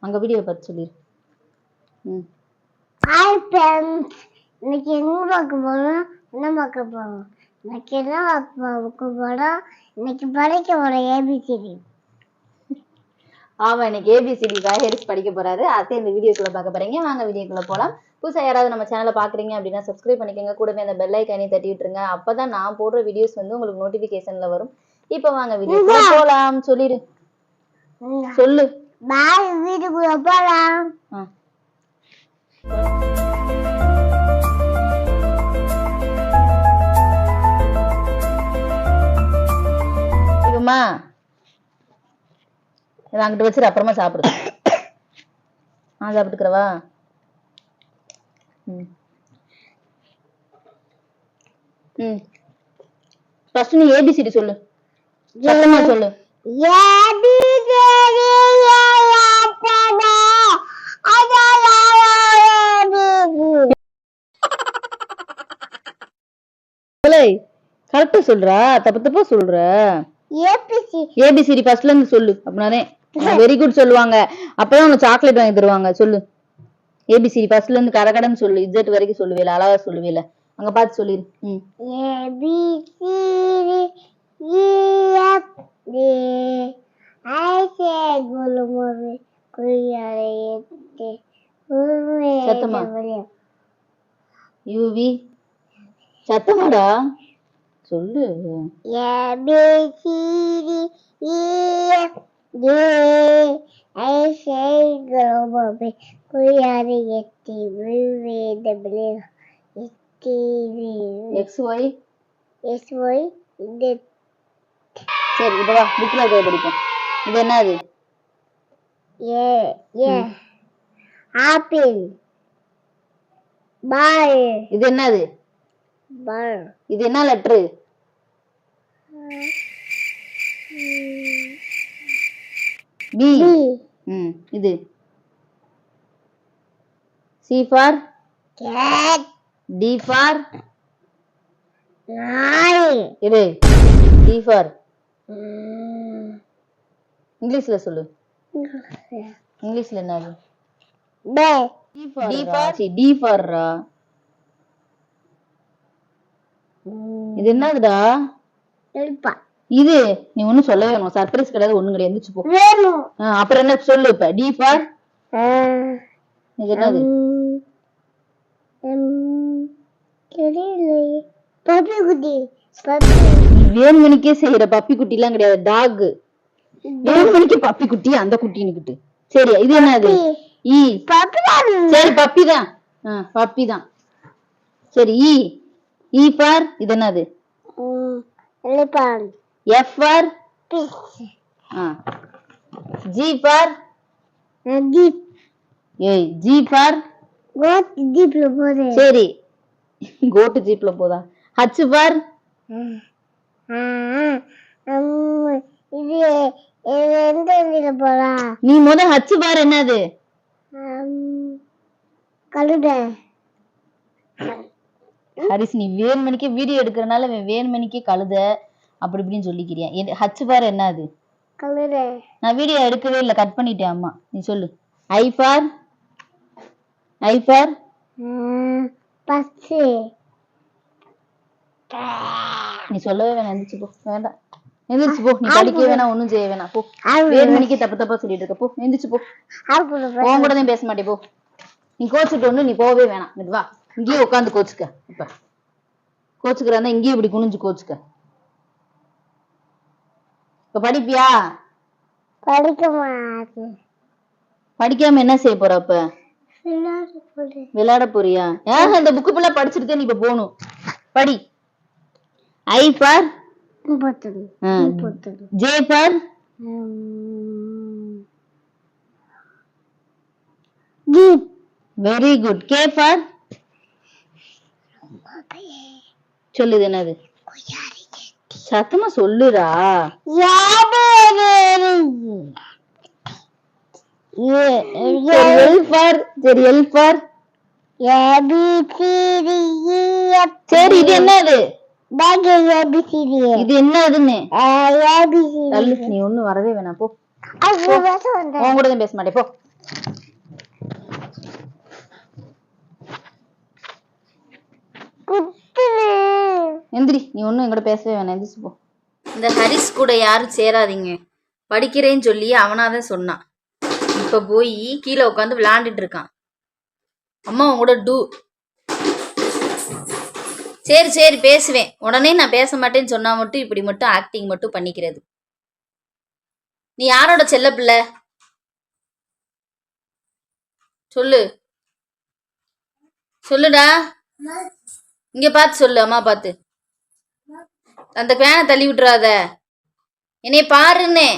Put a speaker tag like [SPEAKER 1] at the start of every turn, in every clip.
[SPEAKER 1] அங்க வீடியோ பார்த்து சொல்லிரு.
[SPEAKER 2] ஹாய் ஃப்ரெண்ட்ஸ், இன்னைக்கு எங்க பார்க்க போறோம்? என்ன பார்க்க போறோம்? இன்னைக்கு என்ன பார்க்க போறோம்? இன்னைக்கு படிக்க போற ஏபிசிடி.
[SPEAKER 1] ஆமா, இன்னைக்கு ஏபிசிடி ஹாரிஸ் படிக்க போறாரு. அதே இந்த வீடியோக்குள்ள பார்க்க போறீங்க. வாங்க வீடியோக்குள்ள போலாம். புதுசா யாராவது நம்ம சேனலை பாக்குறீங்க அப்படின்னா சப்ஸ்கிரைப் பண்ணிக்கோங்க. கூடவே அந்த பெல் ஐக்கானையும் தட்டி விட்டுருங்க. அப்பதான் நான் போடுற வீடியோஸ் வந்து உங்களுக்கு நோட்டிபிகேஷன்ல வரும். இப்ப வாங்க வீடியோக்குள்ள போலாம். சொல்லிடு, சொல்லு.
[SPEAKER 2] பாய், வீட்டுக்குள்ள போலாம்.
[SPEAKER 1] இதுமா இதை அங்கிட்டு வச்சிரு, அப்புறமா சாப்பிடு. சாப்பிட்டுக்கிறவா? ஃபர்ஸ்ட் நீ ஏபிசிடி சொல்லு, சத்தமா சொல்லு. கரெக்டா சொல்றா, தப்பு தப்பா சொல்ற. ஏபிசிடி ஃபர்ஸ்ட்ல இருந்து சொல்லு, அப்படினானே வெரி குட் சொல்லுவாங்க. அப்பதான் உனக்கு சாக்லேட் வாங்கி தருவாங்க. சொல்லு ஏபிசிடி ஃபர்ஸ்ட்ல இருந்து கடகடன்னு சொல்லு. இசட் வரைக்கும் சொல்லுவேல, அழகா சொல்லுவேல. அங்க பார்த்து சொல்லிரு. சத்தமா யூவி, சத்தமாடா சொல்லு. சரி, இப்ப வா புக்ல போய் படிப்போம். இது என்னது?
[SPEAKER 2] ஆப்பிள். பால்.
[SPEAKER 1] இது என்னது?
[SPEAKER 2] பால்.
[SPEAKER 1] இது என்ன லெட்டர்? பி. இது C for
[SPEAKER 2] cat.
[SPEAKER 1] D for
[SPEAKER 2] நாய்.
[SPEAKER 1] இது டி ஃபார் இங்கிலீஷ்ல சொல்லு. இங்கிலீஷ்ல என்னது?
[SPEAKER 2] பே.
[SPEAKER 1] டி ஃபார் ரா. இது என்னதுடா?
[SPEAKER 2] எல்பா.
[SPEAKER 1] இது நீ ஒண்ணும் சொல்லவே வேணும். சர்ப்ரைஸ் கிடையாது, ஒண்ணும் கிடையாது. எந்திரிச்சு போ. அப்புறம் என்ன சொல்லு? இப்ப டி ஃபார் இது என்னது?
[SPEAKER 2] பப்பி குட்டி.
[SPEAKER 1] நீ வேணுமணிக்கே செய்யற. பப்பி குட்டி எல்லாம் கிடையாது, டாக். வேணுமணிக்கு பப்பி குட்டி, அந்த குட்டின்னுக்கிட்டு. சரி, இது என்னது? ஈ. சரி, பப்பி தான். பப்பி தான். சரி, ஈ. ஈ ஃபார் இது என்னது?
[SPEAKER 2] எலிபன்.
[SPEAKER 1] F for
[SPEAKER 2] fish.
[SPEAKER 1] G for
[SPEAKER 2] jeep.
[SPEAKER 1] ஏய், ஜி ஃபார்
[SPEAKER 2] கோட். ஜீப்ல போகுது.
[SPEAKER 1] சரி, கோட் ஜீப்ல போதா? ஹச் ஃபார்
[SPEAKER 2] இது எந்த இதுல போறா?
[SPEAKER 1] நீ முத ஹச் ஃபார் என்னது?
[SPEAKER 2] கழுதை.
[SPEAKER 1] ஹரிஸ், நீ வேணுமணிக்கே வீடியோ எடுக்கிறனால வேணுமணிக்கே கழுத அப்படி இப்படின்னு சொல்லிக்கிறியா? ஹச் ஃபார் என்னது?
[SPEAKER 2] கழுதை.
[SPEAKER 1] நான் வீடியோ எடுக்கவே இல்லை, கட் பண்ணிட்டேன். அம்மா நீ சொல்லு. ஐ ஃபார் ஐ ஃபார்
[SPEAKER 2] பச்சை.
[SPEAKER 1] நீ சொல்லவே வேணாம், எந்திரிச்சு போ. வேண்டாம், எந்திரிச்சு போ. நீ படிக்க வேணாம், ஒண்ணும் செய்ய வேணாம், போ. வேணுமணிக்கே தப்பு தப்பா சொல்லிட்டு இருக்க, போ. எந்திரிச்சு போ. உன் கூட தான் பேச மாட்டே, போ. நீ கோச்சுட்டு ஒண்ணு, நீ போவே வேணாம். இது வா, இங்கேயே உட்காந்து கோச்சுக்க. இப்ப கோச்சுக்கிறா இங்கேயே இப்படி குனிஞ்சு கோச்சுக்க. இப்ப படிப்பியா? படிக்காம என்ன செய்ய போற? அப்ப விளையாட போறியா? இந்த புக்கு ஃபுல்லா படிச்சுட்டு நீ இப்ப போகணும். படி. I for J for
[SPEAKER 2] jeep.
[SPEAKER 1] Very good. K for சொல்லுது என்னது? சத்தமா சொல்லுடா. எல் ஃபார் சரி, எல் ஃபார் சரி, இது என்னது? இது என்னதுன்னு நீ ஒண்ணு வரவே வேணாம், போ. உன் கூட தான் பேச மாட்டேன் போ. எந்திரி, நீ ஒன்றும் எங்கூட பேசவே வேணாம், எந்திரிச்சு போ. இந்த ஹரிஸ் கூட யாரும் சேராதீங்க, படிக்கிறேன்னு சொல்லி அவனாதான் சொன்னான். இப்போ போய் கீழே உட்காந்து விளையாண்டுட்டு இருக்கான். அம்மா உன் கூட டூ. சரி சரி பேசுவேன், உடனே நான் பேச மாட்டேன்னு சொன்னா மட்டும் இப்படி மட்டும் ஆக்டிங் மட்டும் பண்ணிக்கிறது. நீ யாரோட செல்ல பிள்ளை சொல்லு, சொல்லுடா. இங்க பார்த்து சொல்லு, அம்மா பார்த்து. அந்த ஃபேனை தள்ளி விட்டுறாத, என்னைய பாருன்னு.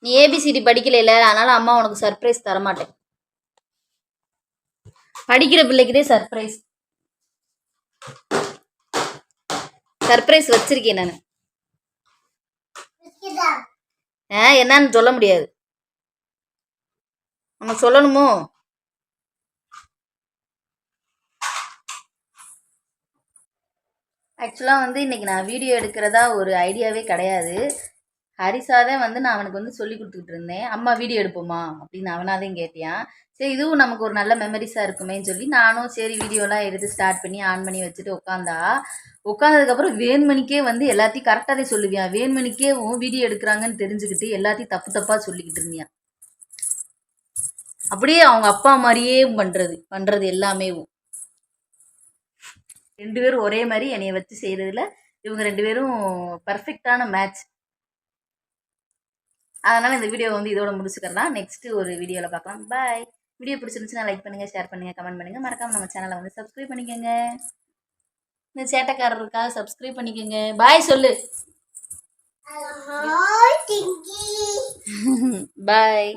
[SPEAKER 1] நீ ஏபிசிடி படிக்கல, அதனால அம்மா உனக்கு சர்ப்ரைஸ் தரமாட்டேன். படிக்கிற பிள்ளைக்குதே சர்ப்ரைஸ் சர்ப்ரைஸ் வச்சிருக்கேன் நான். என்னன்னு சொல்ல முடியாது, நம்ம சொல்லணுமோ? ஆக்சுவலாக வந்து இன்னைக்கு நான் வீடியோ எடுக்கிறதா ஒரு ஐடியாவே கிடையாது. ஹரிசாதான் வந்து நான் அவனுக்கு வந்து சொல்லி கொடுத்துக்கிட்டு இருந்தேன். அம்மா வீடியோ எடுப்போமா அப்படின்னு அவனாதான் கேட்டியான். சரி இதுவும் நமக்கு ஒரு நல்ல மெமரிஸாக இருக்குமேன்னு சொல்லி நானும் சரி வீடியோலாம் எடுத்து ஸ்டார்ட் பண்ணி ஆன் பண்ணி வச்சுட்டு உட்காந்ததுக்கப்புறம் வேண்மணிக்கே வந்து எல்லாத்தையும் கரெக்டாகவே சொல்லுவியான். வேண்மணிக்கே வீடியோ எடுக்கிறாங்கன்னு தெரிஞ்சுக்கிட்டு எல்லாத்தையும் தப்பு தப்பாக சொல்லிக்கிட்டு இருந்தியான். அப்படியே அவங்க அப்பா மாதிரியே பண்ணுறது எல்லாமே. ரெண்டு பேரும் ஒரே மாதிரி என்னைய வச்சு செய்கிறதுல இவங்க ரெண்டு பேரும் பர்ஃபெக்டான மேட்ச். அதனால் இந்த வீடியோ வந்து இதோட முடிச்சுக்கலாம். நெக்ஸ்ட்டு ஒரு வீடியோவில் பார்க்கலாம். பாய். வீடியோ பிடிச்சிருந்துச்சுன்னா லைக் பண்ணுங்கள், ஷேர் பண்ணுங்கள், கமெண்ட் பண்ணுங்கள். மறக்காமல் நம்ம சேனலை வந்து சப்ஸ்கிரைப் பண்ணிக்கோங்க. இந்த சேட்டைக்காரருக்காக சப்ஸ்கிரைப் பண்ணிக்கோங்க. பாய் சொல்லு. பாய்.